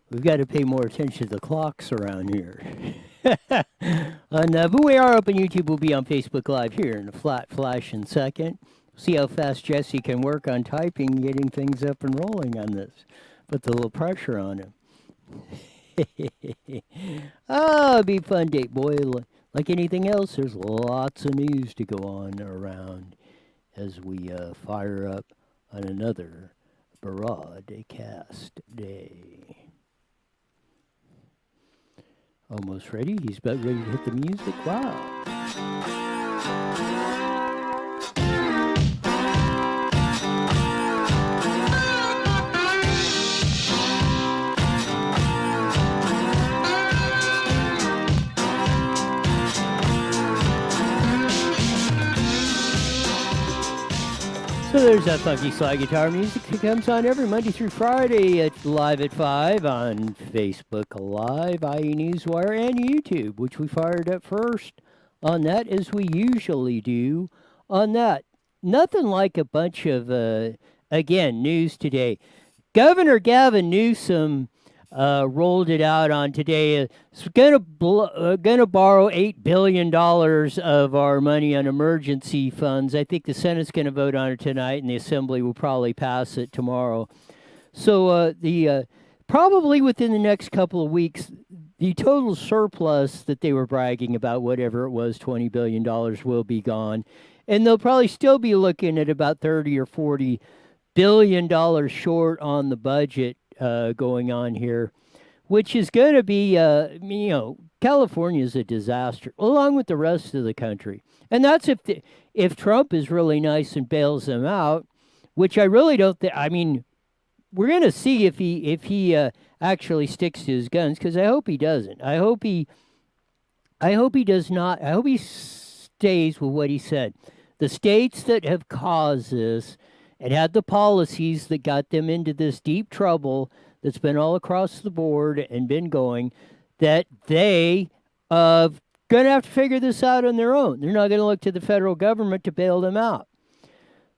we've got to pay more attention to the clocks around here. But we are open. YouTube will be on Facebook Live here in a flat flash in second. See how fast Jesse can work on typing, getting things up and rolling on this. Put a little pressure on him. Oh, it'll be a fun day, boy. Like anything else, there's lots of news to go on around as we fire up on another broadcast day. Almost ready. He's about ready to hit the music. Wow. So there's that funky slide guitar music that comes on every Monday through Friday at live at 5 on Facebook Live, i.e. Newswire, and YouTube, which we fired up first on that, as we usually do on that. Nothing like a bunch of, again, news today. Governor Gavin Newsom rolled it out on today. It's going to borrow $8 billion of our money on emergency funds. I think the Senate's going to vote on it tonight, and the Assembly will probably pass it tomorrow. So probably within the next couple of weeks, the total surplus that they were bragging about, whatever it was, $20 billion, will be gone. And they'll probably still be looking at about $30 or $40 billion short on the budget going on here, which is going to be, California is a disaster, along with the rest of the country. And that's if Trump is really nice and bails them out, which I really don't think. I mean, we're going to see if he actually sticks to his guns, because I hope he doesn't. I hope he does not. I hope he stays with what he said. The states that have caused this and had the policies that got them into this deep trouble that's been all across the board and been going, that they going to have to figure this out on their own. They're not going to look to the federal government to bail them out.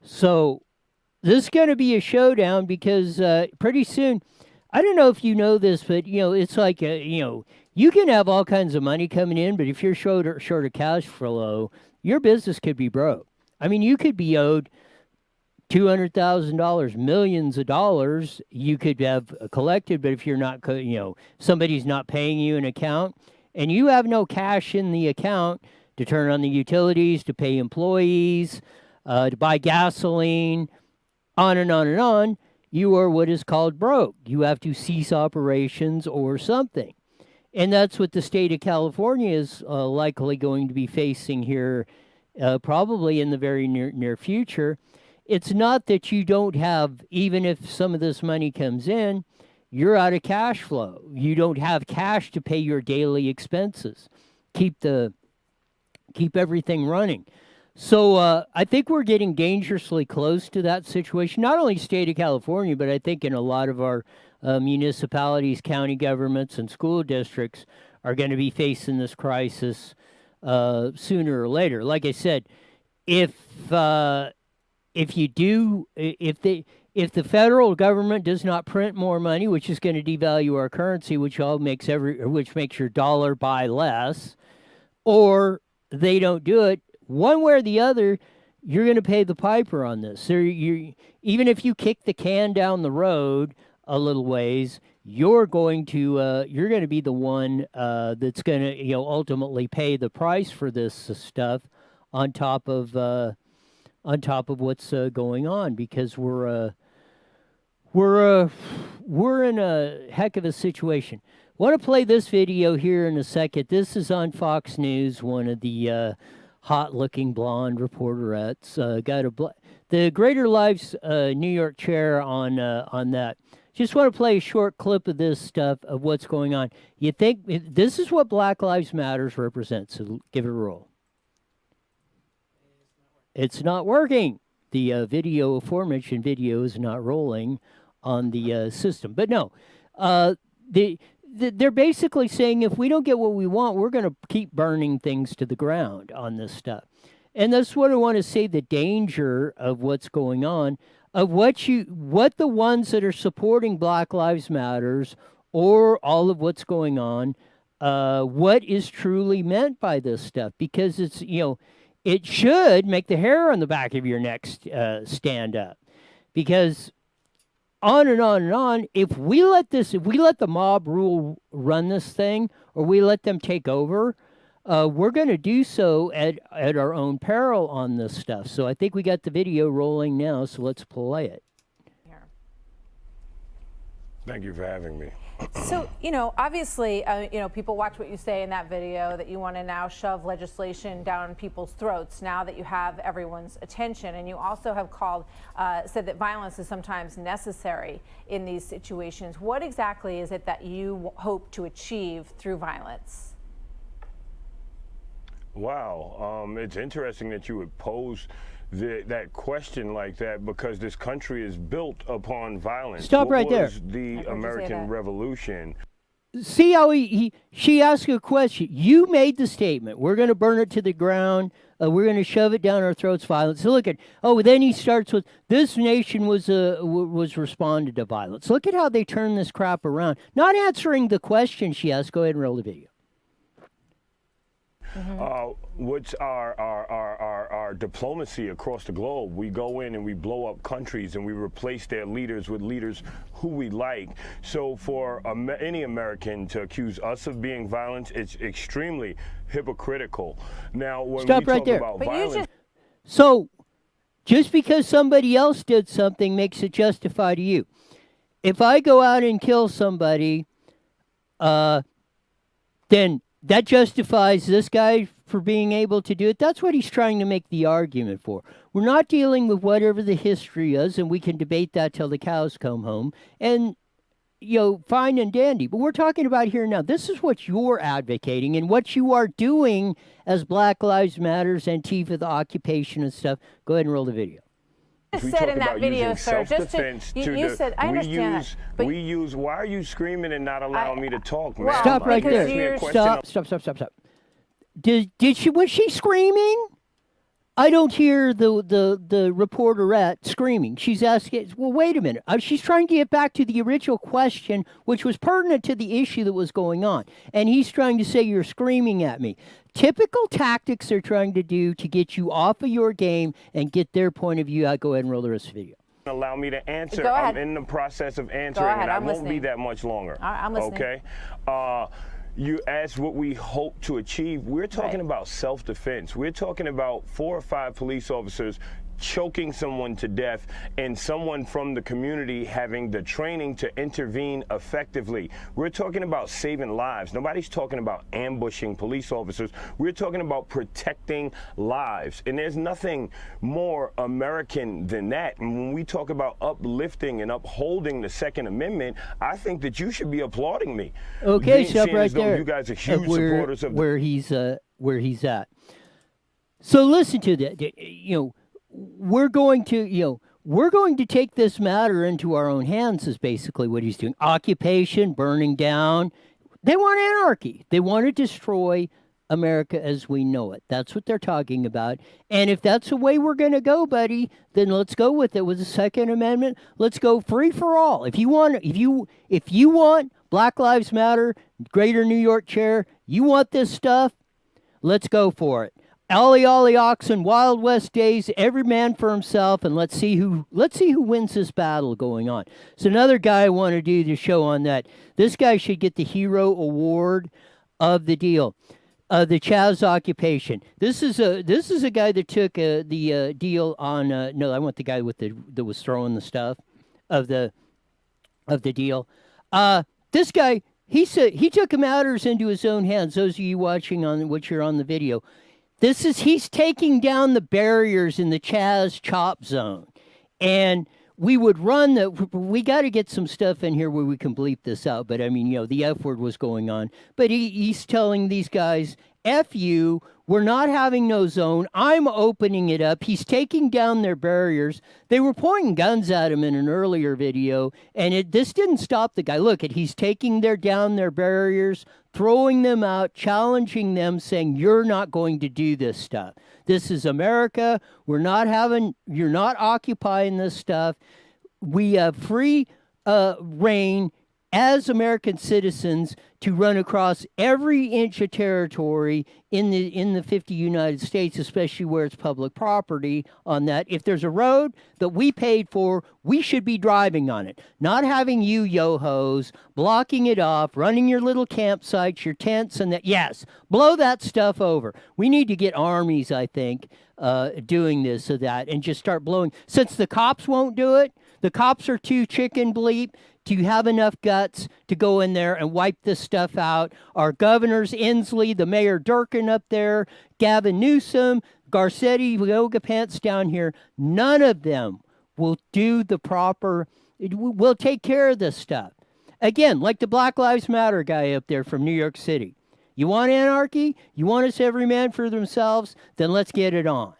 So this is going to be a showdown, because pretty soon, I don't know if you know this, but, it's like, you can have all kinds of money coming in, but if you're short of cash flow, your business could be broke. I mean, you could be owed $200,000, millions of dollars you could have collected, but if you're not, somebody's not paying you an account, and you have no cash in the account to turn on the utilities, to pay employees, to buy gasoline, on and on and on, you are what is called broke. You have to cease operations or something. And that's what the state of California is likely going to be facing here, probably in the very near future. It's not that you don't have, even if some of this money comes in, you're out of cash flow. You don't have cash to pay your daily expenses. Keep everything running. So I think we're getting dangerously close to that situation. Not only state of California, but I think in a lot of our municipalities, county governments, and school districts are going to be facing this crisis sooner or later. Like I said, if the federal government does not print more money, which is going to devalue our currency, which makes your dollar buy less, or they don't do it, one way or the other, you're going to pay the piper on this. So even if you kick the can down the road a little ways, you're going to be the one that's going to ultimately pay the price for this stuff on top of what's going on, because we're in a heck of a situation. Want to play this video here in a second. This is on Fox News. One of the hot-looking blonde reporterettes got the Greater Lives New York chair on that. Just want to play a short clip of this stuff of what's going on. You think this is what Black Lives Matters represents? So give it a roll. It's not working. The aforementioned video is not rolling on the system. But no, they're basically saying if we don't get what we want, we're going to keep burning things to the ground on this stuff. And that's what I want to say, the danger of what's going on. of what the ones that are supporting Black Lives Matters or all of what's going on, what is truly meant by this stuff, because it's, it should make the hair on the back of your neck stand up, because on and on and on. If we let the mob rule run this thing, or we let them take over, we're going to do so at our own peril on this stuff. So I think we got the video rolling now, so let's play it. Thank you for having me. So, obviously, people watch what you say in that video, that you want to now shove legislation down people's throats now that you have everyone's attention. And you also have said that violence is sometimes necessary in these situations. What exactly is it that you hope to achieve through violence? Wow. It's interesting that you would pose that question like that, because this country is built upon violence. Stop right there. What was the American Revolution? See how she asked a question. You made the statement, we're going to burn it to the ground, we're going to shove it down our throats, violence. So look at, then he starts with, this nation was responded to violence. Look at how they turn this crap around. Not answering the question she asked. Go ahead and roll the video. What's our diplomacy across the globe? We go in and we blow up countries and we replace their leaders with leaders who we like. So for any American to accuse us of being violent, it's extremely hypocritical. Now, when Stop we right talk there. about violence, so just because somebody else did something makes it justify to you. If I go out and kill somebody, then that justifies this guy for being able to do it. That's what he's trying to make the argument for. We're not dealing with whatever the history is, and we can debate that till the cows come home. And, fine and dandy. But we're talking about here now. This is what you're advocating and what you are doing as Black Lives Matters, Antifa, the occupation and stuff. Go ahead and roll the video. Said in that video, sir, just you said, I understand that, but why are you screaming and not allowing me to talk, man? Stop right there. Stop. Did she, was she screaming? I don't hear the reporterette screaming. She's asking, well, wait a minute. She's trying to get back to the original question, which was pertinent to the issue that was going on. And he's trying to say, you're screaming at me. Typical tactics they're trying to do to get you off of your game and get their point of view. I'll go ahead and roll the rest of the video. Allow me to answer. Go ahead. I'm in the process of answering, and I won't be that much longer. I'm listening. Okay? You asked what we hope to achieve. We're talking about self-defense. We're talking about 4 or 5 police officers choking someone to death and someone from the community having the training to intervene effectively. We're talking about saving lives. Nobody's talking about ambushing police officers. We're talking about protecting lives. And there's nothing more American than that. And when we talk about uplifting and upholding the Second Amendment, I think that you should be applauding me. Okay, stop right there. You guys are huge supporters of where he's at. So listen to that. We're going to take this matter into our own hands, is basically what he's doing. Occupation, burning down. They want anarchy. They want to destroy America as we know it. That's what they're talking about. And if that's the way we're going to go, buddy, then let's go with it. With the Second Amendment, let's go free for all. If you want Black Lives Matter, Greater New York Chair, you want this stuff, let's go for it. Ollie, ollie, oxen, Wild West days, every man for himself, and let's see who wins this battle going on. So another guy I want to do the show on that. This guy should get the Hero Award of the deal, the Chaz occupation. This is a guy that took the deal on. No, I want the guy that was throwing the stuff of the deal. This guy, he said he took matters into his own hands. Those of you watching on what you're on the video. He's taking down the barriers in the Chaz chop zone. And we got to get some stuff in here where we can bleep this out. But I mean, the F word was going on. But he's telling these guys, F you, we're not having no zone. I'm opening it up. He's taking down their barriers. They were pointing guns at him in an earlier video, and this didn't stop the guy. Look, he's taking down their barriers, throwing them out, challenging them, saying, you're not going to do this stuff. This is America. You're not occupying this stuff. We have free reign as American citizens to run across every inch of territory in the 50 United States, especially where it's public property on that. If there's a road that we paid for, we should be driving on it, not having you yo-hos blocking it off, running your little campsites, your tents, and that. Yes, blow that stuff over. We need to get armies, I think, doing this or that, and just start blowing. Since the cops won't do it, the cops are too chicken bleep to have enough guts to go in there and wipe this stuff out. Our governors, Inslee, the mayor Durkin up there, Gavin Newsom, Garcetti, yoga pants down here, none of them will do the proper, will take care of this stuff. Again, like the Black Lives Matter guy up there from New York City. You want anarchy? You want us every man for themselves? Then let's get it on.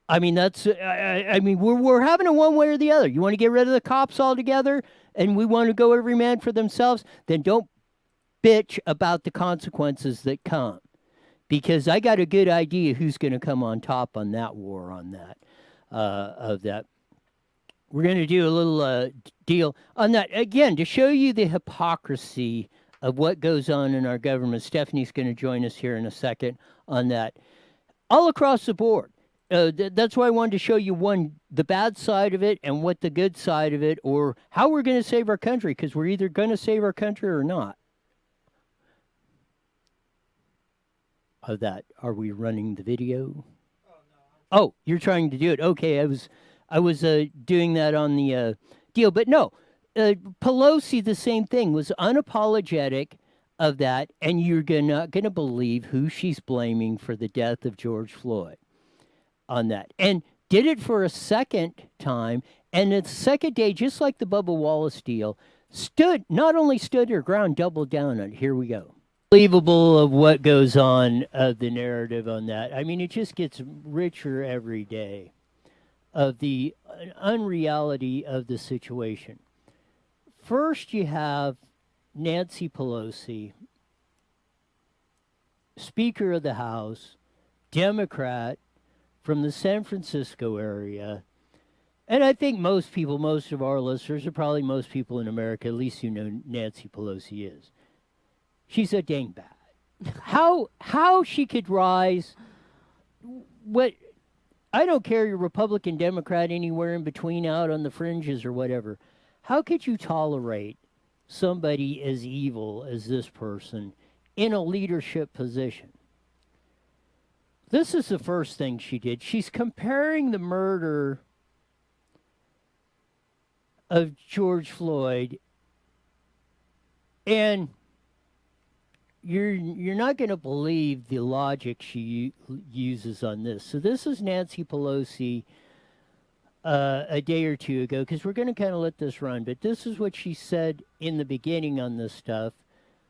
I mean, we're having it one way or the other. You want to get rid of the cops altogether, and we want to go every man for themselves? Then don't bitch about the consequences that come, because I got a good idea who's going to come on top on that war on that. Of that, we're going to do a little deal on that again to show you the hypocrisy of what goes on in our government. Stephanie's going to join us here in a second on that, all across the board. That's why I wanted to show you the bad side of it and what the good side of it, or how we're going to save our country, because we're either going to save our country or not. Of that, are we running the video? Oh, you're trying to do it. Okay, I was doing that on the deal, but no, Pelosi, the same thing, was unapologetic of that, and you're not going to believe who she's blaming for the death of George Floyd. On that, and did it for a second time, and the second day, just like the Bubba Wallace deal, not only stood her ground, doubled down on it. Here we go. Unbelievable of what goes on, the narrative on that. I mean, it just gets richer every day of the unreality of the situation. First, you have Nancy Pelosi, Speaker of the House, Democrat, from the San Francisco area, and I think most of our listeners, or probably most people in America, at least you know Nancy Pelosi is. She's a dingbat. How she could rise, I don't care, you're Republican, Democrat, anywhere in between, out on the fringes or whatever. How could you tolerate somebody as evil as this person in a leadership position? This is the first thing she did. She's comparing the murder of George Floyd, and you're not going to believe the logic she uses on this. So this is Nancy Pelosi a day or two ago, because we're going to kind of let this run, but this is what she said in the beginning on this stuff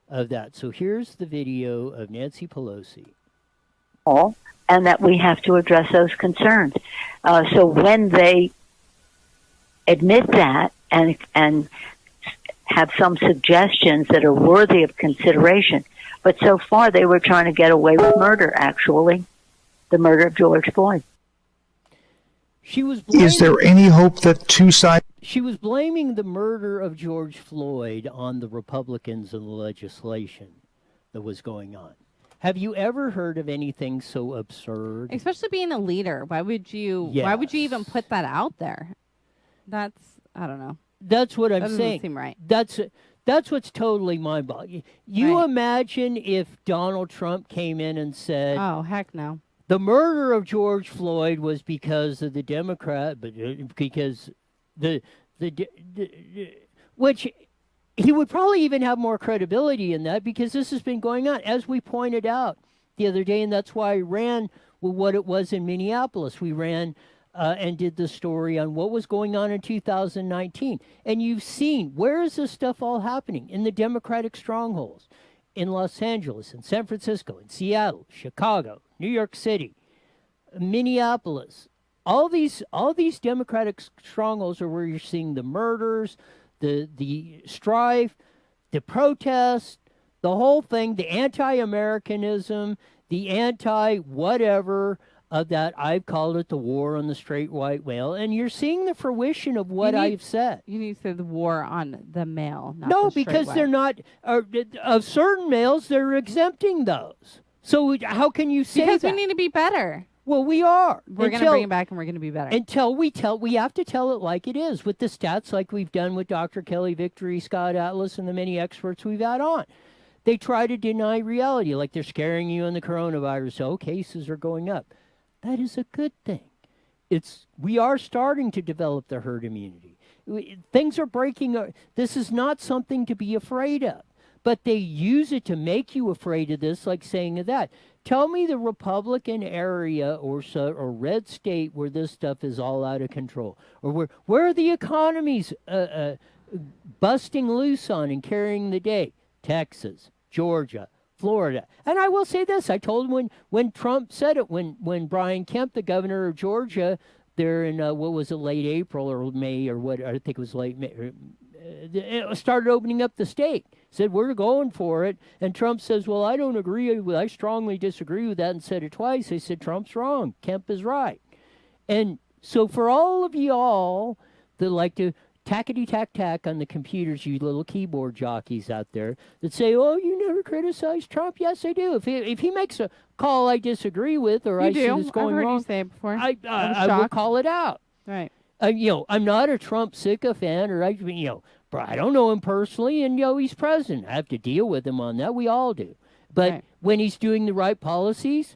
of that. So here's the video of Nancy Pelosi. And that we have to address those concerns. So when they admit that and have some suggestions that are worthy of consideration, but so far they were trying to get away with murder, actually, the murder of George Floyd. Is there any hope that two sides... She was blaming the murder of George Floyd on the Republicans and the legislation that was going on. Have you ever heard of anything so absurd? Especially being a leader. Why would you even put that out there? I don't know. That's what I'm saying. Doesn't seem right. That's what's totally mind-boggling. You imagine if Donald Trump came in and said, "Oh, heck no. The murder of George Floyd was because of the Democrat, but because which he would probably even have more credibility in that, because this has been going on, as we pointed out the other day, and that's why I ran with what it was in Minneapolis. We ran and did the story on what was going on in 2019. And you've seen, where is this stuff all happening? In the Democratic strongholds. in Los Angeles, in San Francisco, in Seattle, Chicago, New York City, Minneapolis. All these Democratic strongholds are where you're seeing the murders, the strife, the protest, the whole thing, the anti-Americanism, the anti-whatever of that. I've called it the war on the straight white male, and you're seeing the fruition of what I've said. You need to say the war on the male, not no, the straight because white. they're not of certain males. They're exempting those. So how can you say because that? we need to be better. Well, we are. We're going to bring it back, and we're going to be better. Until we have to tell it like it is with the stats, like we've done with Dr. Kelly Victory, Scott Atlas, and the many experts we've had on. They try to deny reality, like they're scaring you on the coronavirus. Oh, cases are going up. That is a good thing. We are starting to develop the herd immunity. Things are breaking. This is not something to be afraid of. But they use it to make you afraid of this, like saying that. Tell me the Republican area or red state where this stuff is all out of control, or where are the economies busting loose on and carrying the day? Texas, Georgia, Florida. And I will say this: I told him when Trump said it, when Brian Kemp, the governor of Georgia, there in what was it, late April or May or what? I think it was late May. Started opening up the state, said we're going for it, and Trump says, well, I don't agree with, I strongly disagree with that, and said it twice. They said Trump's wrong, Kemp is right. And so for all of y'all that like to tackety-tack on the computers, you little keyboard jockeys out there that say, oh, you never criticize Trump. Yes, I do. If he makes a call I disagree with or I see this going I've heard wrong, you say it before. I will call it out. Right. I'm not a Trump sycophant, or I don't know him personally, and he's president. I have to deal with him on that. We all do. But when he's doing the right policies,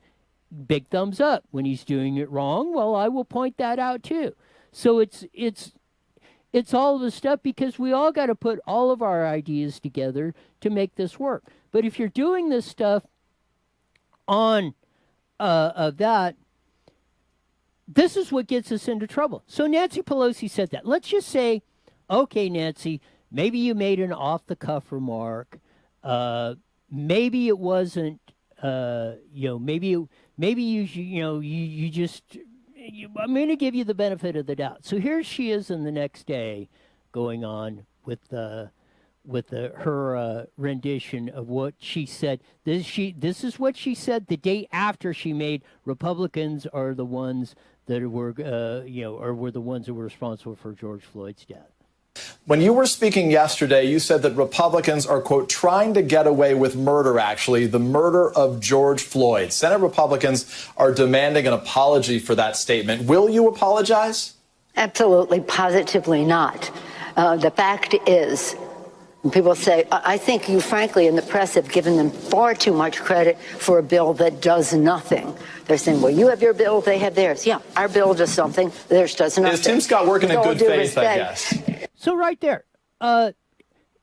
big thumbs up. When he's doing it wrong, well, I will point that out too. So it's all the stuff, because we all got to put all of our ideas together to make this work. But if you're doing this stuff on that, this is what gets us into trouble. So Nancy Pelosi said that. Let's just say, okay, Nancy, maybe you made an off-the-cuff remark. Maybe it wasn't, maybe you just, I'm going to give you the benefit of the doubt. So here she is in the next day going on with her rendition of what she said. This is what she said the day after she made Republicans are the ones that were the ones that were responsible for George Floyd's death. When you were speaking yesterday, you said that Republicans are, quote, trying to get away with murder, actually, the murder of George Floyd. Senate Republicans are demanding an apology for that statement. Will you apologize? Absolutely, positively not. The fact is, when people say, I think you, frankly, in the press have given them far too much credit for a bill that does nothing. They're saying, well, you have your bill, they have theirs. Yeah, our bill does something, theirs does nothing. Is Tim Scott working in good faith, I guess? So right there,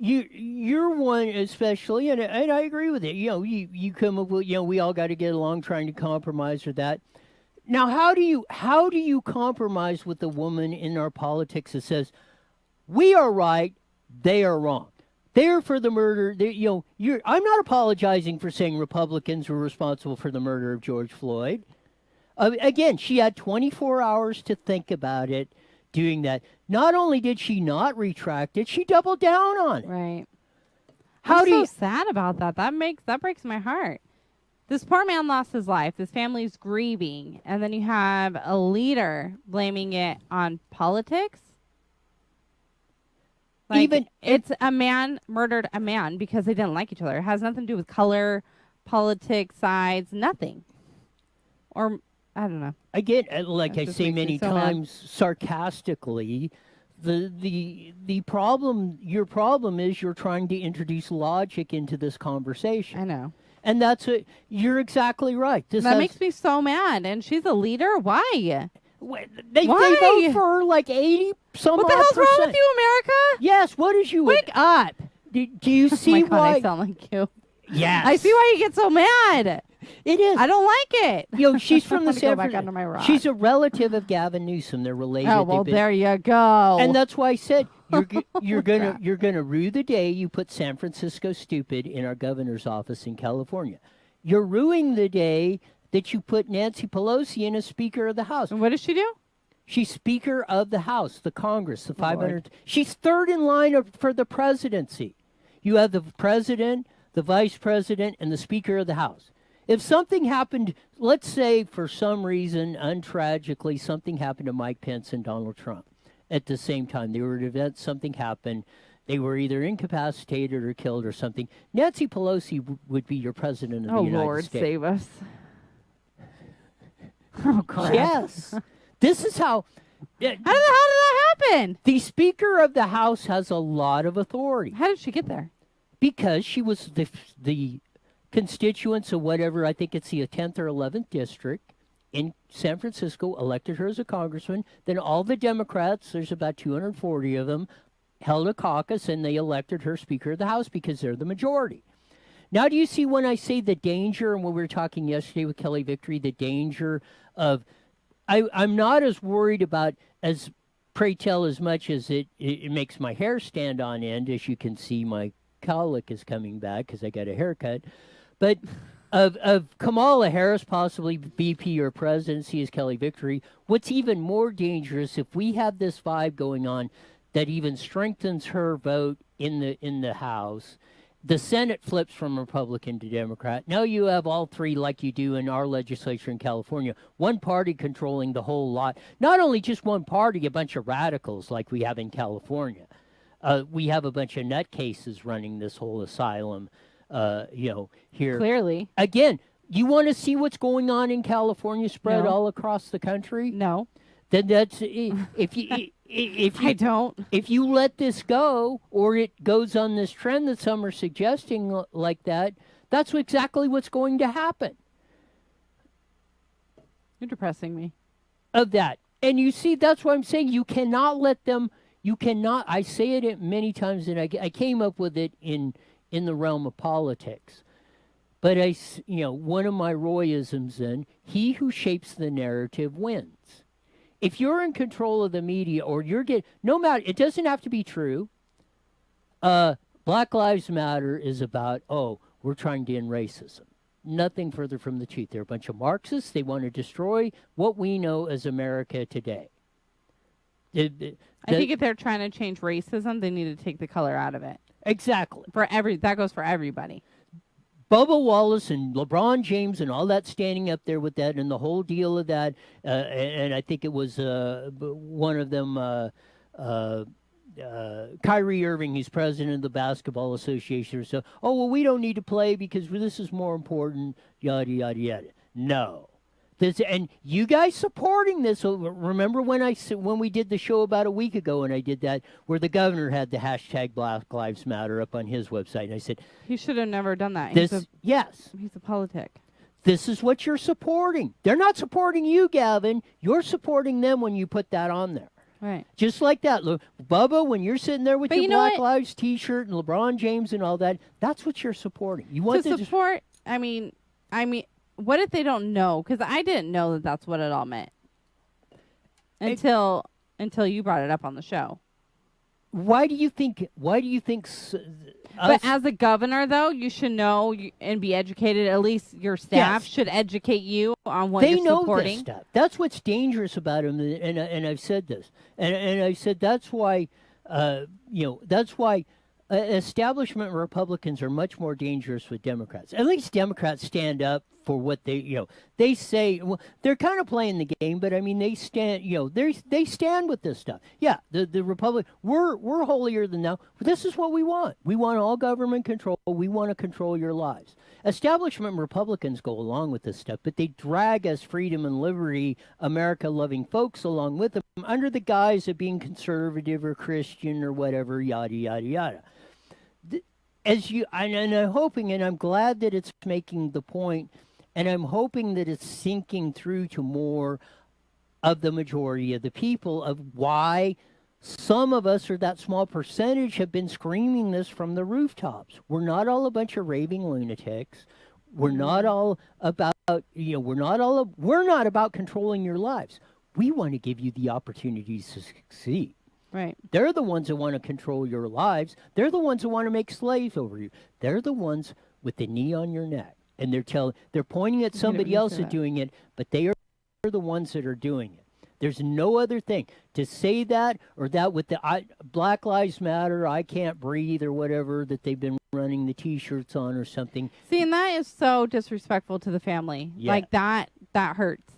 you're one especially, and I agree with it. You come up with, we all got to get along, trying to compromise or that. Now, how do you compromise with a woman in our politics that says we are right, they are wrong? They're for the murder. I'm not apologizing for saying Republicans were responsible for the murder of George Floyd. Again, she had 24 hours to think about it. Doing that, not only did she not retract it, she doubled down on it. Right. I'm so sad about that. That breaks my heart. This poor man lost his life. This family's grieving, and then you have a leader blaming it on politics. It's a man murdered a man because they didn't like each other. It has nothing to do with color, politics, sides, nothing. Or I don't know. Again, like I say many times, sarcastically, the problem, your problem is you're trying to introduce logic into this conversation. I know. And you're exactly right. That makes me so mad. And she's a leader? Why? They vote for like 80 some odd percent. What the hell's wrong with you, America? Yes, what is you? Wake up. Do you see why? I sound like you. Yes. I see why you get so mad. It is. I don't like it. She's from the San Bernardino Sun. She's a relative of Gavin Newsom. They're related. Oh, well, there you go. And that's why I said you're gonna rue the day you put San Francisco stupid in our governor's office in California. You're ruining the day that you put Nancy Pelosi in as Speaker of the House. And what does she do? She's Speaker of the House, the Congress, the 500. She's third in line for the presidency. You have the president, the vice president, and the Speaker of the House. If something happened, let's say for some reason, untragically, something happened to Mike Pence and Donald Trump at the same time. They were at an event, something happened. They were either incapacitated or killed or something. Nancy Pelosi would be your president of the United Lord, States. save us. Oh, crap. Yes. This is how... How did that happen? The Speaker of the House has a lot of authority. How did she get there? Because she was the constituents of whatever, I think it's the 10th or 11th district in San Francisco, elected her as a congressman. Then all the Democrats, there's about 240 of them, held a caucus and they elected her Speaker of the House because they're the majority. Now, do you see when I say the danger, and when we were talking yesterday with Kelly Victory, the danger of, I'm not as worried about, as pray tell, as much as it makes my hair stand on end. As you can see, my cowlick is coming back because I got a haircut. But of Kamala Harris possibly VP or presidency as Kelly Victory, what's even more dangerous if we have this vibe going on that even strengthens her vote in the House. The Senate flips from Republican to Democrat. Now you have all three, like you do in our legislature in California, one party controlling the whole lot. Not only just one party, a bunch of radicals like we have in California. We have a bunch of nutcases running this whole asylum, here. Clearly. Again, you want to see what's going on in California spread all across the country? No. Then that's if you I don't. If you let this go, or it goes on this trend that some are suggesting like that, that's exactly what's going to happen. You're depressing me. Of that. And you see, that's what I'm saying. You cannot let them, I say it many times, and I came up with it in the realm of politics. But one of my Royisms then, he who shapes the narrative wins. If you're in control of the media, or no matter, it doesn't have to be true. Black Lives Matter is about, we're trying to end racism. Nothing further from the truth. They're a bunch of Marxists. They want to destroy what we know as America today. I think if they're trying to change racism, they need to take the color out of it. Exactly. That goes for everybody. Bubba Wallace and LeBron James and all that standing up there with that and the whole deal of that, and I think it was one of them, Kyrie Irving, who's president of the Basketball Association, or so. Oh, well, we don't need to play because this is more important, yada, yada, yada. No. And you guys supporting this. Remember when we did the show about a week ago, and I did that, where the governor had the hashtag Black Lives Matter up on his website, and I said, he should have never done that. Yes. He's a politic. This is what you're supporting. They're not supporting you, Gavin. You're supporting them when you put that on there. Right. Just like that. Look, Bubba, when you're sitting there with your Black Lives T-shirt and LeBron James and all that, that's what you're supporting. You want to support. I mean, what if they don't know? Because I didn't know that that's what it all meant until you brought it up on the show. Why do you think? But as a governor, though, you should know and be educated. At least your staff should educate you on what you're supporting. They know this stuff. That's what's dangerous about them. And I've said this. And I said that's why. That's why. Establishment Republicans are much more dangerous with Democrats. At least Democrats stand up for what they say. Well, they're kind of playing the game, but I mean, they stand, they stand with this stuff. Yeah, the Republic, we're holier than thou. But this is what we want. We want all government control. We want to control your lives. Establishment Republicans go along with this stuff, but they drag us freedom and liberty, America-loving folks along with them under the guise of being conservative or Christian or whatever, yada, yada, yada. And I'm hoping, and I'm glad that it's making the point, and I'm hoping that it's sinking through to more of the majority of the people of why some of us, or that small percentage, have been screaming this from the rooftops. We're not all a bunch of raving lunatics. We're not all about, we're not about controlling your lives. We want to give you the opportunities to succeed. Right. They're the ones that want to control your lives. They're the ones that want to make slaves over you. They're the ones with the knee on your neck. And they're pointing at somebody else at doing it, but they are the ones that are doing it. There's no other thing. To say that or that with the Black Lives Matter, I can't breathe or whatever that they've been running the T-shirts on or something. See, and that is so disrespectful to the family. Yeah. Like that hurts.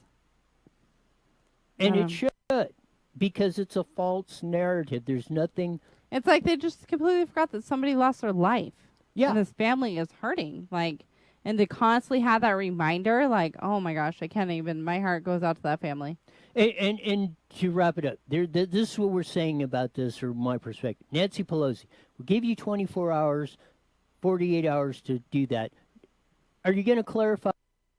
And it should, because it's a false narrative. There's nothing. It's like they just completely forgot that somebody lost their life. Yeah. And this family is hurting. Like, and to constantly have that reminder, like, oh my gosh, I can't even. My heart goes out to that family. And to wrap it up, this is what we're saying about this, or my perspective. Nancy Pelosi will give you 24 hours, 48 hours to do that. Are you going to clarify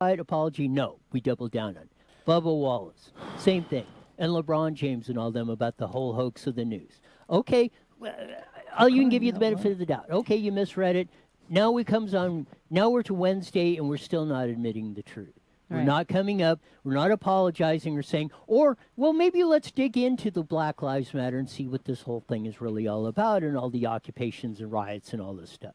apology? No, we double down on it. Bubba Wallace, same thing. And LeBron James and all them about the whole hoax of the news. Okay, you can give you the benefit of the doubt. Okay, you misread it. Now we're to Wednesday, and we're still not admitting the truth. We're not coming up. We're not apologizing or saying, well, maybe let's dig into the Black Lives Matter and see what this whole thing is really all about and all the occupations and riots and all this stuff.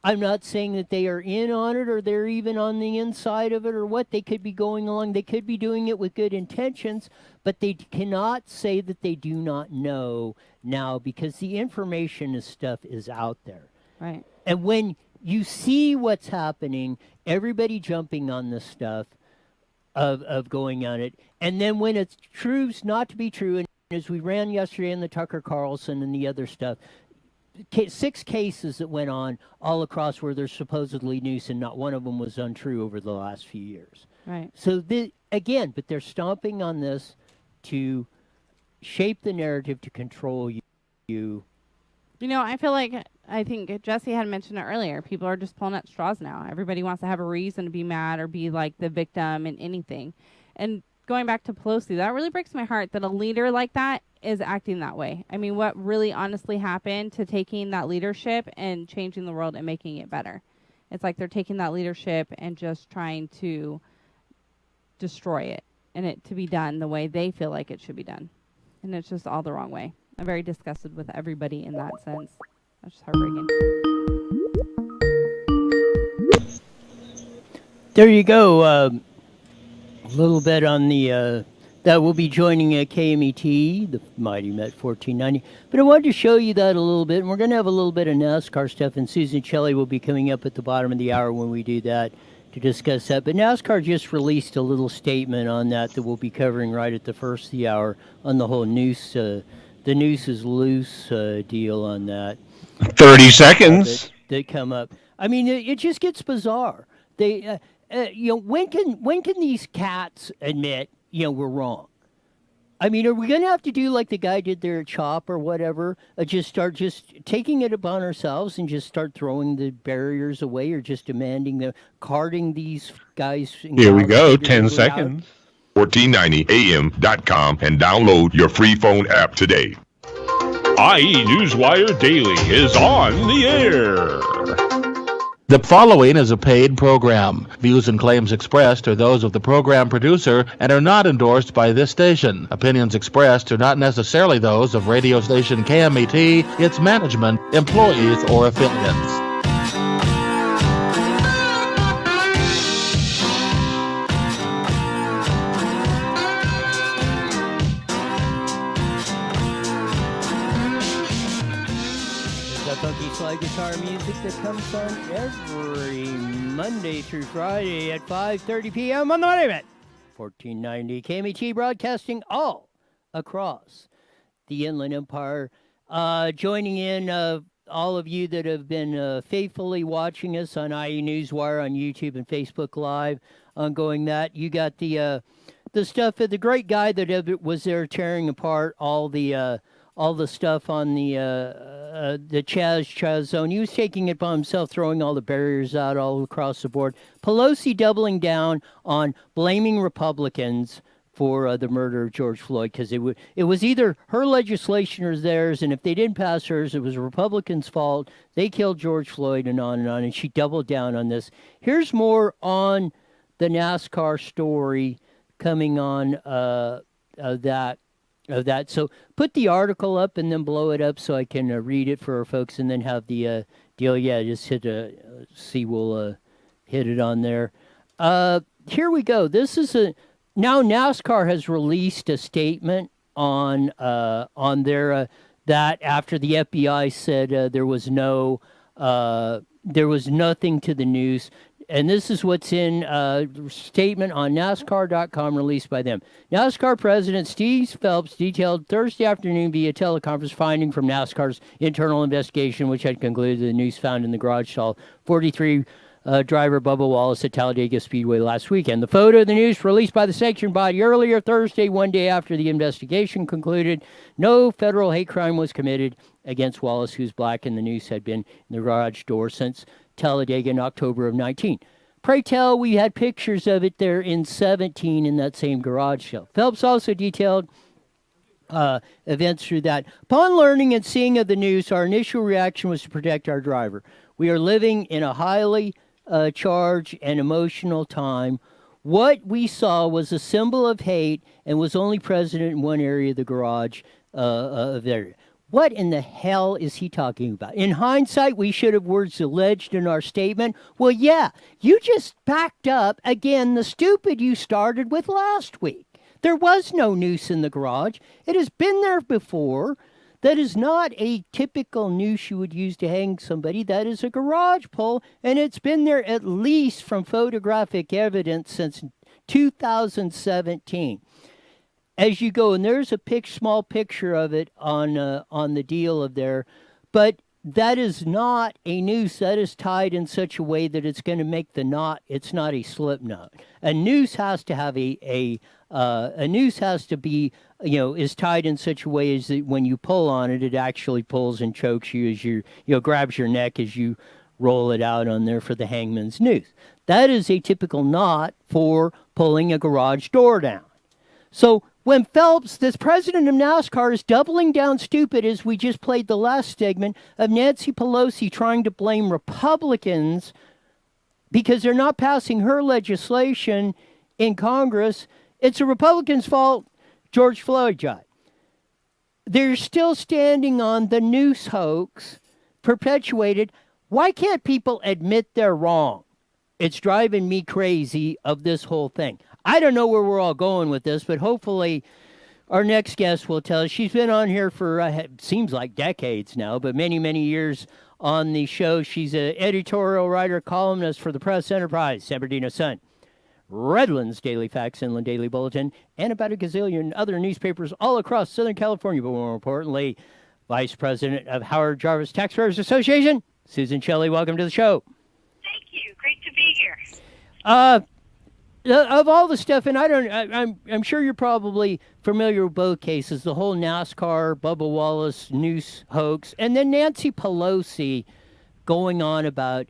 I'm not saying that they are in on it or they're even on the inside of it or what. They could be going along. They could be doing it with good intentions, but they cannot say that they do not know now because the information and stuff is out there. Right. And when you see what's happening, everybody jumping on this stuff, of going on it, and then when it proves not to be true, and as we ran yesterday in the Tucker Carlson and the other stuff, 6 cases that went on all across where there's supposedly news, and not one of them was untrue over the last few years. Right. So again, but they're stomping on this to shape the narrative to control you. You know, I think Jesse had mentioned it earlier. People are just pulling at straws now. Everybody wants to have a reason to be mad or be like the victim in anything. And going back to Pelosi, that really breaks my heart that a leader like that is acting that way. I mean, what really honestly happened to taking that leadership and changing the world and making it better? It's like they're taking that leadership and just trying to destroy it and it to be done the way they feel like it should be done. And it's just all the wrong way. I'm very disgusted with everybody in that sense. That's just heartbreaking. There you go. A little bit on the that will be joining KMET, the Mighty Met 1490. But I wanted to show you that a little bit, and we're going to have a little bit of NASCAR stuff, and Susan Shelley will be coming up at the bottom of the hour when we do that to discuss that. But NASCAR just released a little statement on that we'll be covering right at the first of the hour on the whole noose, the noose is loose deal on that. 30 seconds. That come up. I mean, it just gets bizarre. They, when can these cats admit, we're wrong? I mean, are we going to have to do like the guy did there at CHOP or whatever? Just taking it upon ourselves and just start throwing the barriers away, or just demanding carting these guys? Here we go. 10 seconds. 1490am.com and download your free phone app today. IE Newswire Daily is on the air. The following is a paid program. Views and claims expressed are those of the program producer and are not endorsed by this station. Opinions expressed are not necessarily those of radio station KMET, its management, employees, or affiliates. Funky slide guitar music that comes on every Monday through Friday at 5:30 p.m. on the Mighty Met 1490 KMET, broadcasting all across the Inland Empire. Joining in all of you that have been faithfully watching us on IE Newswire on YouTube and Facebook Live, ongoing that. You got the stuff of the great guy that was there tearing apart all the stuff on the Chaz zone. He was taking it by himself, throwing all the barriers out all across the board. Pelosi doubling down on blaming Republicans for the murder of George Floyd, because it was either her legislation or theirs, and if they didn't pass hers, it was Republicans' fault. They killed George Floyd, and on, and she doubled down on this. Here's more on the NASCAR story coming on that of that. So put the article up and then blow it up so I can read it for our folks, and then have the deal. Yeah, just hit see. We'll hit it on there. Here we go. This is now NASCAR has released a statement on their that after the FBI said there was nothing to the news. And this is what's in a statement on NASCAR.com released by them. NASCAR President Steve Phelps detailed Thursday afternoon via teleconference finding from NASCAR's internal investigation, which had concluded the news found in the garage stall 43 driver Bubba Wallace at Talladega Speedway last weekend. The photo of the news released by the sanctioned body earlier Thursday, one day after the investigation concluded. No federal hate crime was committed against Wallace, who's black, and the news had been in the garage door since Talladega in October of 19. Pray tell, we had pictures of it there in 17 in that same garage sale. Phelps also detailed events through that. Upon learning and seeing of the news, our initial reaction was to protect our driver. We are living in a highly charged and emotional time. What we saw was a symbol of hate and was only present in one area of the garage of there. What in the hell is he talking about? In hindsight, we should have words alleged in our statement. Well, yeah, you just backed up again the stupid you started with last week. There was no noose in the garage. It has been there before. That is not a typical noose you would use to hang somebody. That is a garage pole, and it's been there at least from photographic evidence since 2017. As you go, and there's a small picture of it on the deal of there, but that is not a noose. That is tied in such a way that it's going to make the knot. It's not a slip knot. A noose has to have a noose has to be, is tied in such a way as that when you pull on it, it actually pulls and chokes you as grabs your neck as you roll it out on there for the hangman's noose. That is a typical knot for pulling a garage door down. So when Phelps, this president of NASCAR, is doubling down stupid, as we just played the last segment of Nancy Pelosi trying to blame Republicans because they're not passing her legislation in Congress, it's a Republican's fault George Floyd died. They're still standing on the noose hoax perpetuated. Why can't people admit they're wrong? It's driving me crazy of this whole thing. I don't know where we're all going with this, but hopefully our next guest will tell us. She's been on here for, seems like decades now, but many, many years on the show. She's an editorial writer, columnist for the Press Enterprise, San Bernardino Sun, Redlands Daily Facts, Inland Daily Bulletin, and about a gazillion other newspapers all across Southern California, but more importantly, Vice President of Howard Jarvis Taxpayers Association, Susan Shelley. Welcome to the show. Thank you. Great to be here. Of all the stuff, and I'm sure you're probably familiar with both cases, the whole NASCAR, Bubba Wallace noose hoax, and then Nancy Pelosi going on about,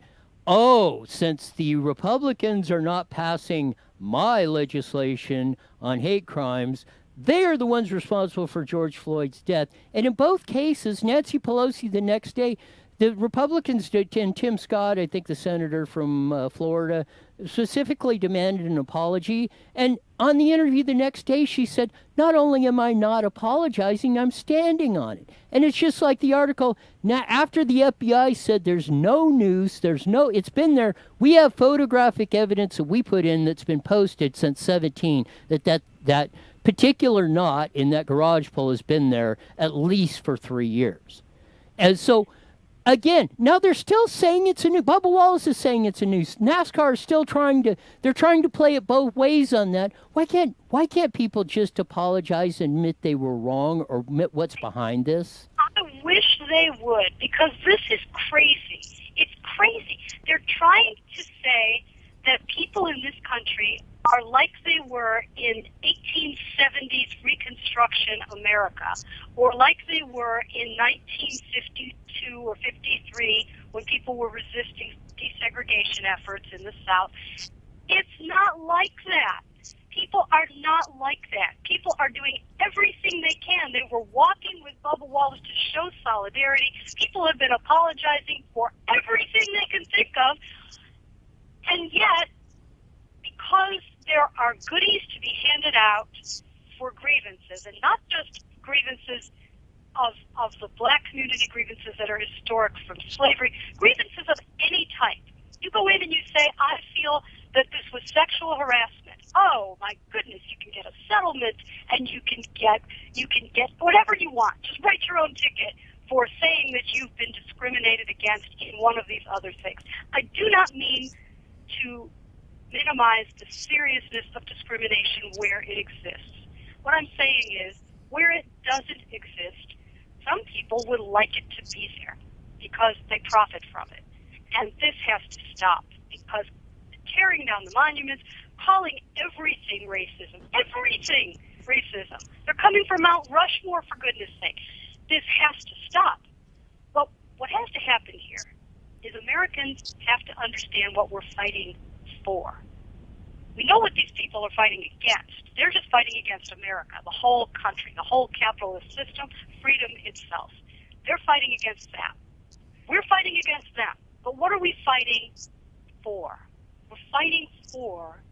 since the Republicans are not passing my legislation on hate crimes, they are the ones responsible for George Floyd's death. And in both cases, Nancy Pelosi the next day, the Republicans and Tim Scott, I think the senator from Florida, specifically demanded an apology. And on the interview the next day, she said, not only am I not apologizing, I'm standing on it. And it's just like the article. Now, after the FBI said there's no noose, it's been there. We have photographic evidence that we put in that's been posted since 17 that particular knot in that garage pole has been there at least for 3 years. And so, again, now they're still saying it's a noose. Bubba Wallace is saying it's a noose. NASCAR is still trying to play it both ways on that. Why can't people just apologize and admit they were wrong or admit what's behind this? I wish they would, because this is crazy. It's crazy. They're trying to say that people in this country are like they were in 1870s Reconstruction America, or like they were in 1952 or 53 when people were resisting desegregation efforts in the South. It's not like that. People are not like that. People are doing everything they can. They were walking with Bubba Wallace to show solidarity. People have been apologizing for everything they can think of, and yet, because there are goodies to be handed out for grievances, and not just grievances of the black community, grievances that are historic from slavery, grievances of any type. You go in and you say, I feel that this was sexual harassment. Oh my goodness, you can get a settlement and you can get whatever you want. Just write your own ticket for saying that you've been discriminated against in one of these other things. I do not mean to minimize the seriousness of discrimination where it exists. What I'm saying is, where it doesn't exist, some people would like it to be there because they profit from it. And this has to stop, because tearing down the monuments, calling everything racism. They're coming for Mount Rushmore, for goodness sake. This has to stop. But what has to happen here is Americans have to understand what we're fighting for. We know what these people are fighting against. They're just fighting against America, the whole country, the whole capitalist system, freedom itself. They're fighting against that. We're fighting against them. But what are we fighting for? We're fighting for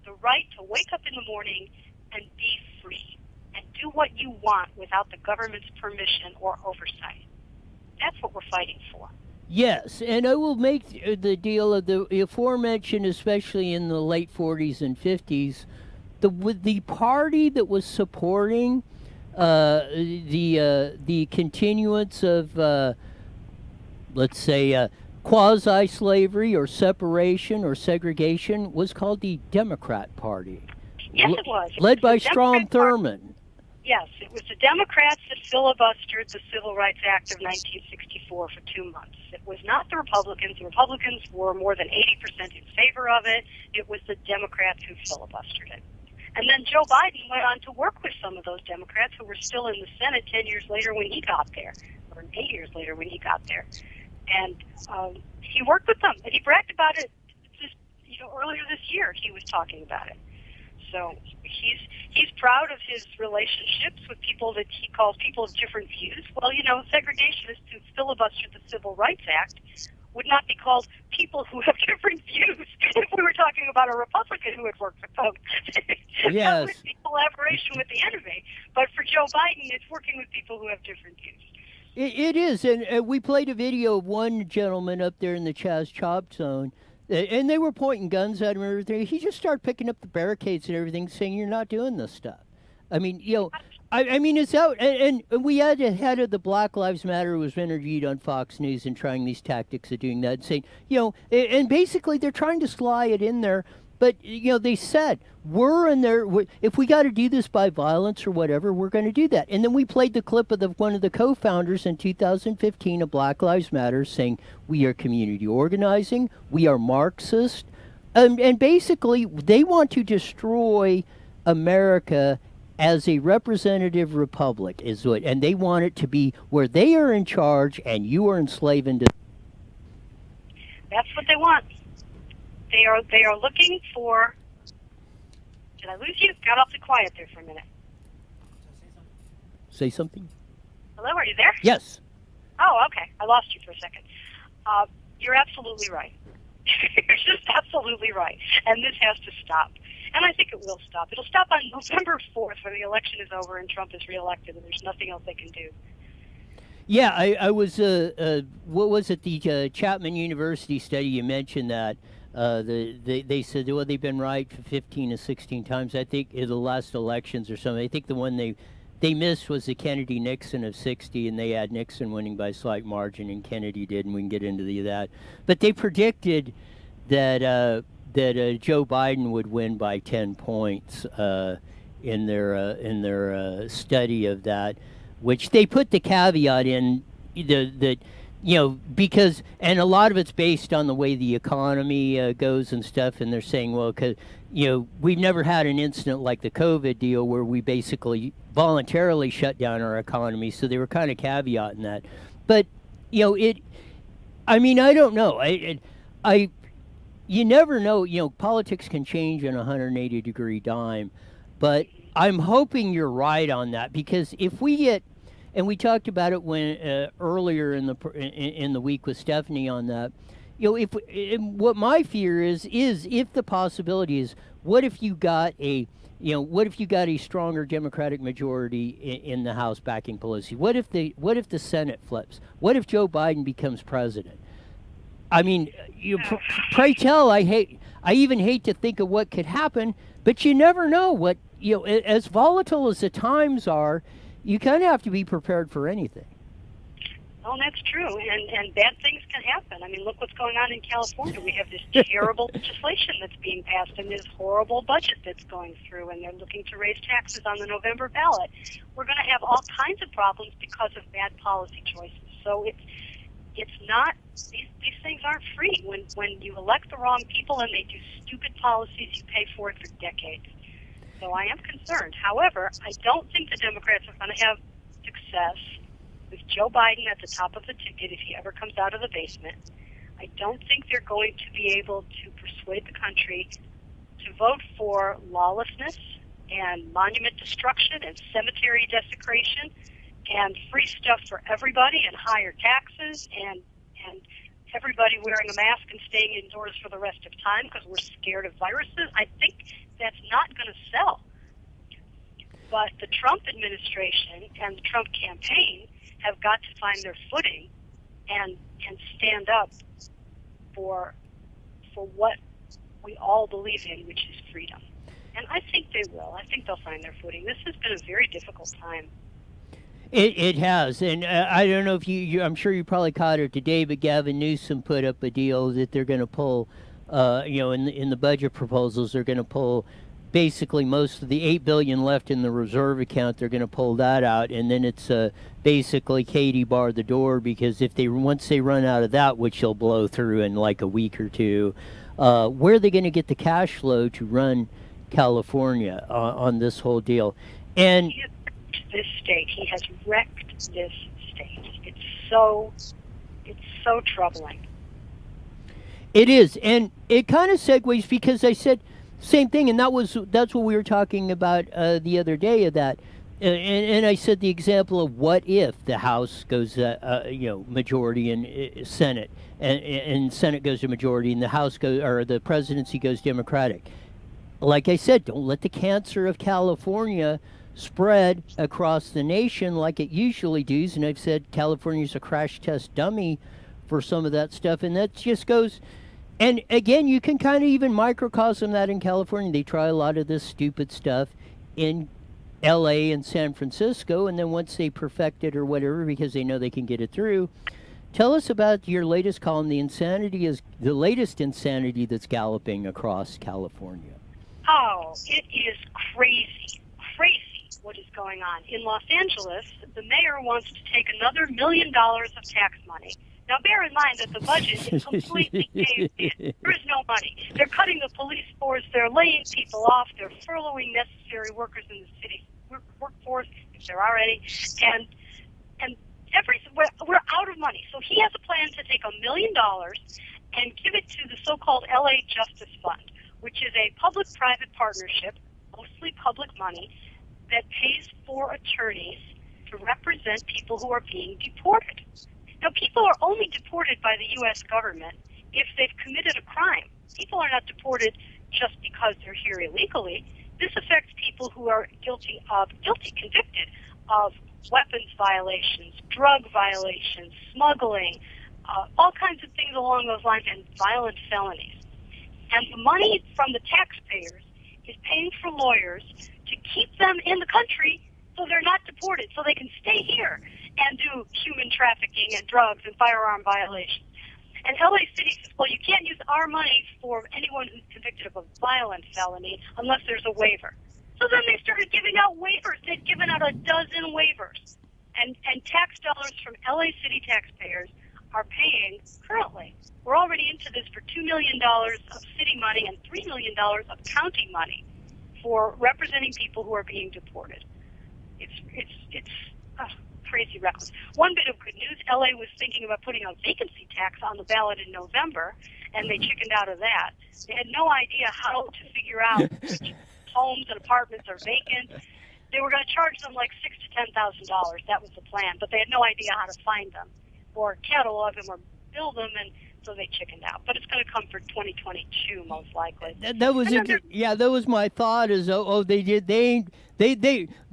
the right to wake up in the morning and be free and do what you want without the government's permission or oversight. That's what we're fighting for. Yes, and I will make the deal of the aforementioned, especially in the late 40s and 50s, the party that was supporting the continuance of, let's say, quasi-slavery or separation or segregation was called the Democrat Party. Yes, it was. Led by Strom Thurmond. Yes, it was the Democrats that filibustered the Civil Rights Act of 1964 for 2 months. It was not the Republicans. The Republicans were more than 80% in favor of it. It was the Democrats who filibustered it. And then Joe Biden went on to work with some of those Democrats who were still in the Senate 10 years later when he got there, or 8 years later when he got there. And he worked with them, and he bragged about it just, earlier this year. He was talking about it. So he's proud of his relationships with people that he calls people of different views. Well, segregationists who filibustered the Civil Rights Act would not be called people who have different views if we were talking about a Republican who had worked with them. That would be collaboration with the enemy. But for Joe Biden, it's working with people who have different views. It is, and we played a video of one gentleman up there in the Chaz Chop Zone, and they were pointing guns at him and everything. He just started picking up the barricades and everything, saying, "You're not doing this stuff." I mean, I mean, it's out. And we had a head of the Black Lives Matter who was interviewed on Fox News and trying these tactics of doing that, and saying, and basically they're trying to slide it in there. But, they said, we're in there. If we got to do this by violence or whatever, we're going to do that. And then we played the clip of one of the co-founders in 2015 of Black Lives Matter saying, we are community organizing, we are Marxist. And basically, they want to destroy America as a representative republic, and they want it to be where they are in charge and you are enslaving to. That's what they want. They are looking for. Did I lose you? Got awfully quiet there for a minute. Say something. Hello, are you there? Yes. Oh, okay. I lost you for a second. You're absolutely right. You're just absolutely right. And this has to stop. And I think it will stop. It'll stop on November 4th when the election is over and Trump is reelected and there's nothing else they can do. Yeah, I was, what was it, the Chapman University study, you mentioned that. They said, well, they've been right for 15 to 16 times. I think in the last elections or something. I think the one they missed was the Kennedy-Nixon of 60, and they had Nixon winning by a slight margin, and Kennedy did, and we can get into that. But they predicted that Joe Biden would win by 10 points in their study of that, which they put the caveat in that. Because, and a lot of it's based on the way the economy goes and stuff, and they're saying, well, because, we've never had an incident like the COVID deal where we basically voluntarily shut down our economy, so they were kind of caveating that. But, I don't know. You never know, politics can change in a 180-degree dime, but I'm hoping you're right on that, because if we get, and we talked about it when earlier in the week with Stephanie on that. what my fear is if the possibility is, what if you got a stronger Democratic majority in the House backing Pelosi? What if the Senate flips? What if Joe Biden becomes president? I mean, pray tell, I even hate to think of what could happen, but you never know what, as volatile as the times are, you kind of have to be prepared for anything. Well, that's true, and bad things can happen. I mean, look what's going on in California. We have this terrible legislation that's being passed and this horrible budget that's going through, and they're looking to raise taxes on the November ballot. We're going to have all kinds of problems because of bad policy choices. So it's not, these things aren't free. When you elect the wrong people and they do stupid policies, you pay for it for decades. So I am concerned. However, I don't think the Democrats are going to have success with Joe Biden at the top of the ticket if he ever comes out of the basement. I don't think they're going to be able to persuade the country to vote for lawlessness and monument destruction and cemetery desecration and free stuff for everybody and higher taxes and everybody wearing a mask and staying indoors for the rest of time because we're scared of viruses. I think that's not going to sell. But the Trump administration and the Trump campaign have got to find their footing and stand up for what we all believe in, which is freedom. And I think they will. I think they'll find their footing. This has been a very difficult time. It has, and I don't know if I'm sure you probably caught it today, but Gavin Newsom put up a deal that they're going to pull, in the budget proposals, they're going to pull basically most of the $8 billion left in the reserve account. They're going to pull that out, and then it's basically Katie bar the door, because once they run out of that, which they'll blow through in like a week or two, where are they going to get the cash flow to run California on this whole deal? And this state, he has wrecked this state. It's so troubling. It is, and it kind of segues, because I said same thing, and that's what we were talking about the other day of that, and I said the example of what if the House goes majority in Senate, and Senate goes to majority, and the House goes, or the presidency goes Democratic. Like I said, don't let the cancer of California spread across the nation like it usually does, and I've said California's a crash test dummy for some of that stuff, and that just goes. And again, you can kind of even microcosm that in California. They try a lot of this stupid stuff in LA and San Francisco, and then once they perfect it or whatever, because they know they can get it through. Tell us about your latest column. The latest insanity that's galloping across California. Oh, it is crazy what is going on. In Los Angeles, the mayor wants to take another $1 million of tax money. Now, bear in mind that the budget is completely caved in. There is no money. They're cutting the police force. They're laying people off. They're furloughing necessary workers in the city workforce, if there are any. And we're out of money. So he has a plan to take $1 million and give it to the so-called LA Justice Fund, which is a public-private partnership, mostly public money, that pays for attorneys to represent people who are being deported. Now, people are only deported by the U.S. government if they've committed a crime. People are not deported just because they're here illegally. This affects people who are convicted of weapons violations, drug violations, smuggling, all kinds of things along those lines, and violent felonies. And the money from the taxpayers is paying for lawyers to keep them in the country so they're not deported, so they can stay here and do human trafficking and drugs and firearm violations. And LA City says, well, you can't use our money for anyone who's convicted of a violent felony unless there's a waiver. So then they started giving out waivers. They'd given out a dozen waivers. And tax dollars from LA City taxpayers are paying currently. We're already into this for $2 million of city money and $3 million of county money for representing people who are being deported. It's crazy reckless. One bit of good news, LA was thinking about putting a vacancy tax on the ballot in November, and they chickened out of that. They had no idea how to figure out which homes and apartments are vacant. They were going to charge them like $6,000 to $10,000. That was the plan, but they had no idea how to find them or catalog them or build them, and so they chickened out. But it's going to come for 2022 most likely. That was that was my thought. Is they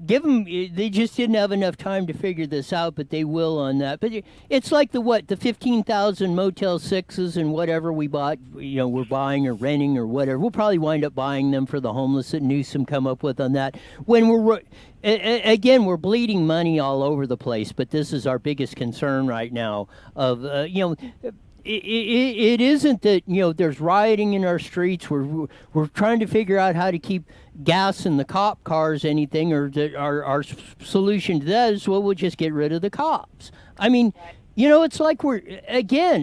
give them. They just didn't have enough time to figure this out, but they will on that. But it's like the 15,000 Motel 6s and whatever we bought. We're buying or renting or whatever. We'll probably wind up buying them for the homeless that Newsom come up with on that. When we're bleeding money all over the place, but this is our biggest concern right now. It isn't that there's rioting in our streets. We're trying to figure out how to keep gas in the cop cars, anything, or our solution to that is we'll just get rid of the cops. I mean, it's like it's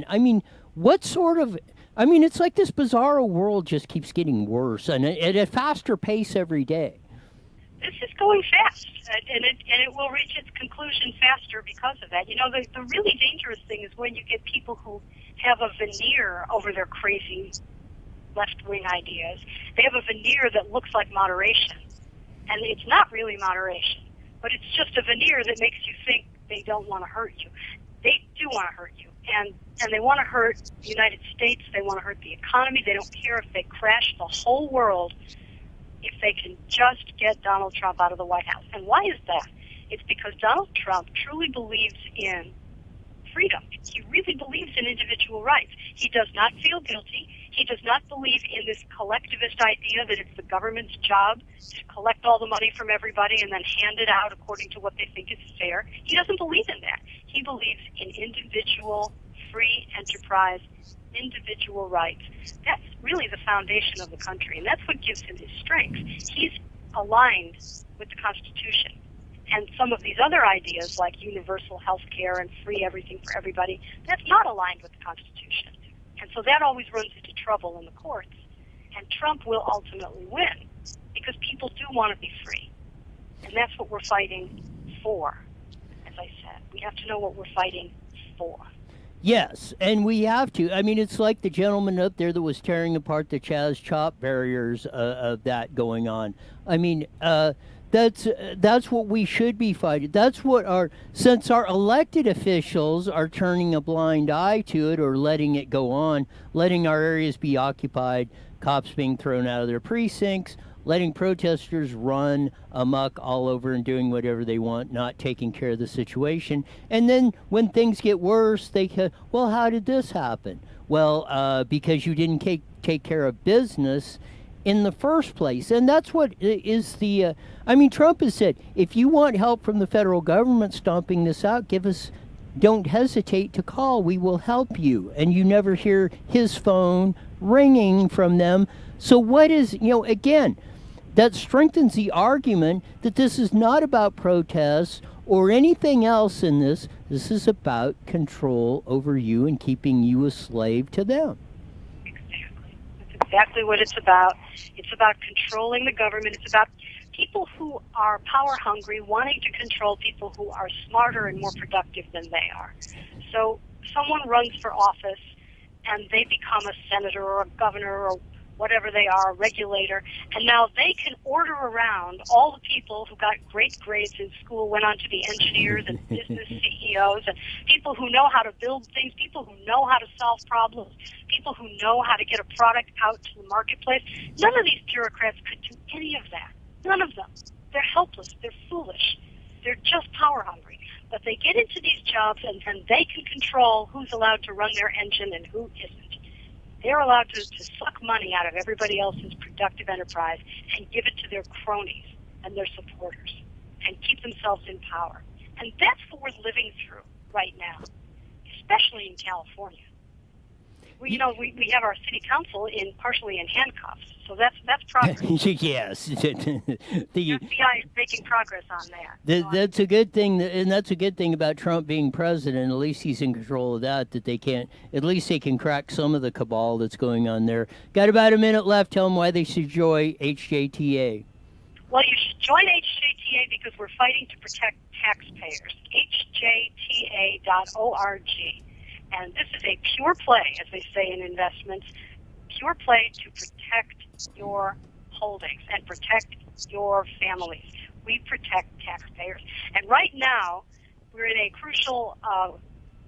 like this bizarro world just keeps getting worse and at a faster pace every day. This is going fast, and it will reach its conclusion faster because of that. The really dangerous thing is when you get people who have a veneer over their crazy left-wing ideas. They have a veneer that looks like moderation, and it's not really moderation, but it's just a veneer that makes you think they don't want to hurt you. They do want to hurt you, and they want to hurt the United States. They want to hurt the economy. They don't care if they crash the whole world if they can just get Donald Trump out of the White House. And why is that? It's because Donald Trump truly believes in freedom. He really believes in individual rights. He does not feel guilty. He does not believe in this collectivist idea that it's the government's job to collect all the money from everybody and then hand it out according to what they think is fair. He doesn't believe in that. He believes in individual free enterprise, individual rights. That's really the foundation of the country, and that's what gives him his strength. He's aligned with the Constitution. And some of these other ideas, like universal health care and free everything for everybody, that's not aligned with the Constitution. And so that always runs into trouble in the courts. And Trump will ultimately win because people do want to be free. And that's what we're fighting for, as I said. We have to know what we're fighting for. Yes, and we have to. I mean, it's like the gentleman up there that was tearing apart the Chaz Chop barriers of that going on. I mean, that's what we should be fighting. That's what since our elected officials are turning a blind eye to it or letting it go on, letting our areas be occupied, cops being thrown out of their precincts, letting protesters run amok all over and doing whatever they want, not taking care of the situation. And then when things get worse, well, how did this happen? Well, because you didn't take care of business in the first place. And that's what is Trump has said, if you want help from the federal government stomping this out, don't hesitate to call. We will help you. And you never hear his phone ringing from them. So what is, again, that strengthens the argument that this is not about protests or anything else in this. This is about control over you and keeping you a slave to them. Exactly. That's exactly what it's about. It's about controlling the government. It's about people who are power hungry wanting to control people who are smarter and more productive than they are. So someone runs for office and they become a senator or a governor or whatever they are, a regulator, and now they can order around all the people who got great grades in school, went on to be engineers and business CEOs, and people who know how to build things, people who know how to solve problems, people who know how to get a product out to the marketplace. None of these bureaucrats could do any of that. None of them. They're helpless. They're foolish. They're just power hungry. But they get into these jobs, and then they can control who's allowed to run their engine and who isn't. They're allowed to suck money out of everybody else's productive enterprise and give it to their cronies and their supporters and keep themselves in power. And that's what we're living through right now, especially in California. We have our city council partially in handcuffs, so that's progress. Yes. The FBI is making progress on that. That's a good thing, and that's a good thing about Trump being president. At least he's in control of that they can crack some of the cabal that's going on there. Got about a minute left. Tell them why they should join HJTA. Well, you should join HJTA because we're fighting to protect taxpayers. HJTA.org. And this is a pure play, as they say in investments, pure play to protect your holdings and protect your families. We protect taxpayers. And right now, we're in a crucial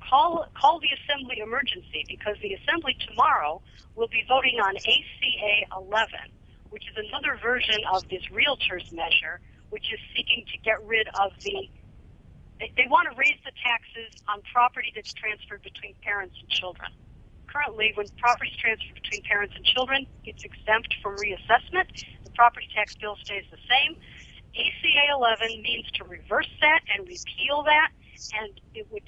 call the assembly emergency, because the assembly tomorrow will be voting on ACA 11, which is another version of this realtors measure, which is seeking to get rid of they want to raise the taxes on property that's transferred between parents and children. Currently, when property is transferred between parents and children, it's exempt from reassessment. The property tax bill stays the same. ACA 11 means to reverse that and repeal that, and it would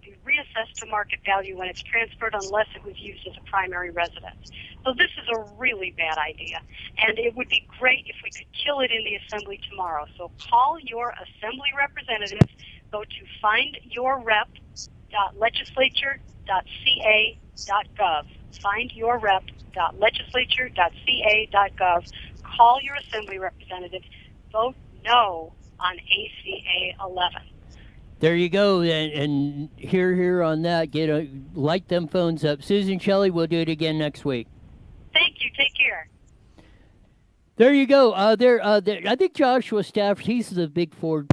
be reassessed to market value when it's transferred unless it was used as a primary residence. So this is a really bad idea, and it would be great if we could kill it in the assembly tomorrow. So call your assembly representatives, go to findyourrep.legislature.ca.gov, findyourrep.legislature.ca.gov, call your assembly representatives, vote no on ACA 11. There you go, and here on that. Light them phones up. Susan Shelley, we'll do it again next week. Thank you. Take care. There you go. I think Joshua Stafford, he's the big Ford.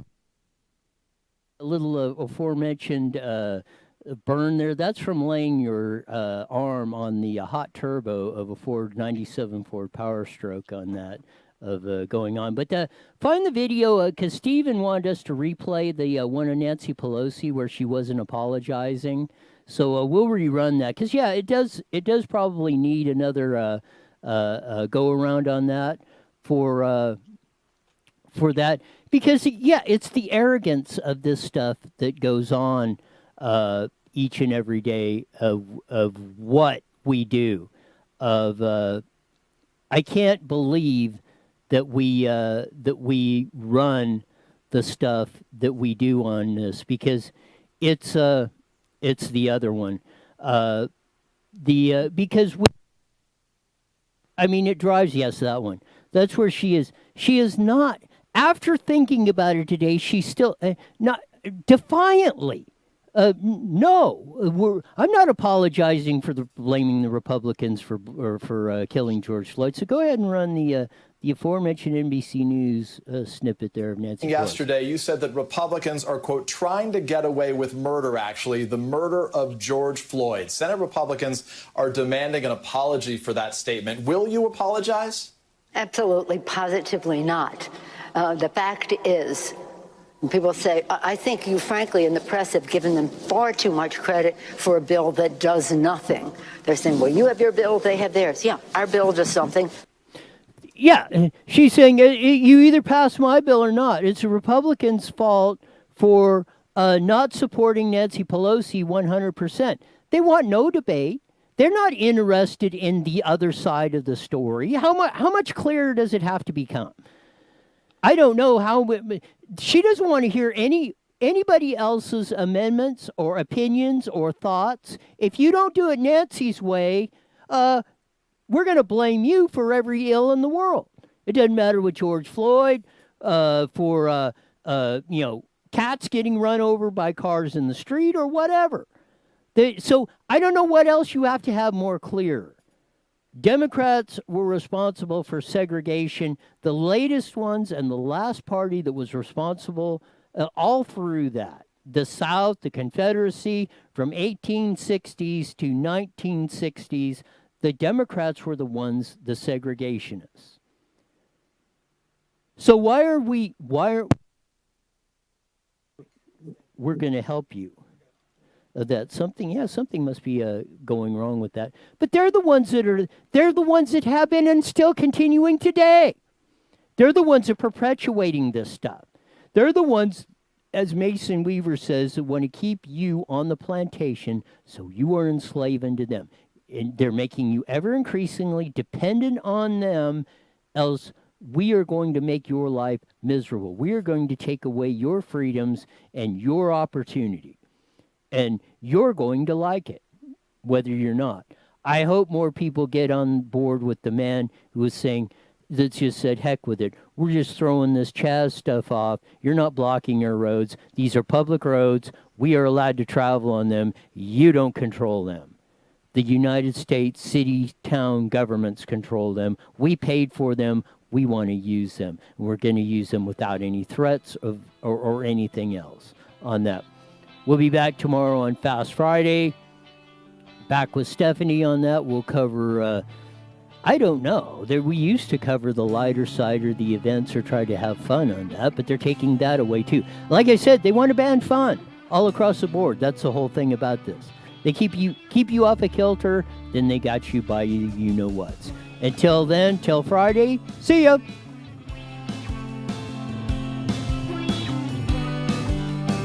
A little aforementioned burn there. That's from laying your arm on the hot turbo of a Ford 97 Ford Power Stroke on that. Of going on. But find the video, because Stephen wanted us to replay the one of Nancy Pelosi where she wasn't apologizing. So we'll rerun that, because, yeah, it does probably need another go-around on that for that. Because, yeah, it's the arrogance of this stuff that goes on each and every day of what we do. I can't believe that we run the stuff that we do on this, because it's the other one. Because it drives, yes, that one. That's where she is. She is not, after thinking about it today, she's still not defiantly. No, I'm not apologizing for blaming the Republicans for killing George Floyd. So go ahead and run the aforementioned NBC News snippet there of Nancy Pelosi. Yesterday, you said that Republicans are, quote, trying to get away with murder, actually, the murder of George Floyd. Senate Republicans are demanding an apology for that statement. Will you apologize? Absolutely, positively not. The fact is, people say, I think you, frankly, in the press have given them far too much credit for a bill that does nothing. They're saying, well, you have your bill, they have theirs. Yeah, our bill does something. Yeah, she's saying you either pass my bill or not. It's the Republicans' fault for not supporting Nancy Pelosi 100%. They want no debate. They're not interested in the other side of the story. How much clearer does it have to become? I don't know how. She doesn't want to hear anybody else's amendments or opinions or thoughts. If you don't do it Nancy's way, we're going to blame you for every ill in the world. It doesn't matter with George Floyd, for cats getting run over by cars in the street or whatever. So I don't know what else you have to have more clear. Democrats were responsible for segregation. The latest ones and the last party that was responsible all through that. The South, the Confederacy, from 1860s to 1960s, the Democrats were the ones, the segregationists. So we're going to help you. That something must be going wrong with that. But they're the ones that have been and still continuing today. They're the ones that are perpetuating this stuff. They're the ones, as Mason Weaver says, that want to keep you on the plantation so you are enslaved to them. And they're making you ever increasingly dependent on them, else we are going to make your life miserable. We are going to take away your freedoms and your opportunity. And you're going to like it, whether you're not. I hope more people get on board with the man who was saying, that just said, heck with it. We're just throwing this Chaz stuff off. You're not blocking our roads. These are public roads. We are allowed to travel on them. You don't control them. The United States city, town governments control them. We paid for them. We want to use them. We're going to use them without any threats or anything else on that. We'll be back tomorrow on Fast Friday. Back with Stephanie on that. We'll cover, I don't know. We used to cover the lighter side or the events or try to have fun on that, but they're taking that away too. Like I said, they want to ban fun all across the board. That's the whole thing about this. They keep you off a kilter, then they got you by you know what's. Until then, till Friday, see ya.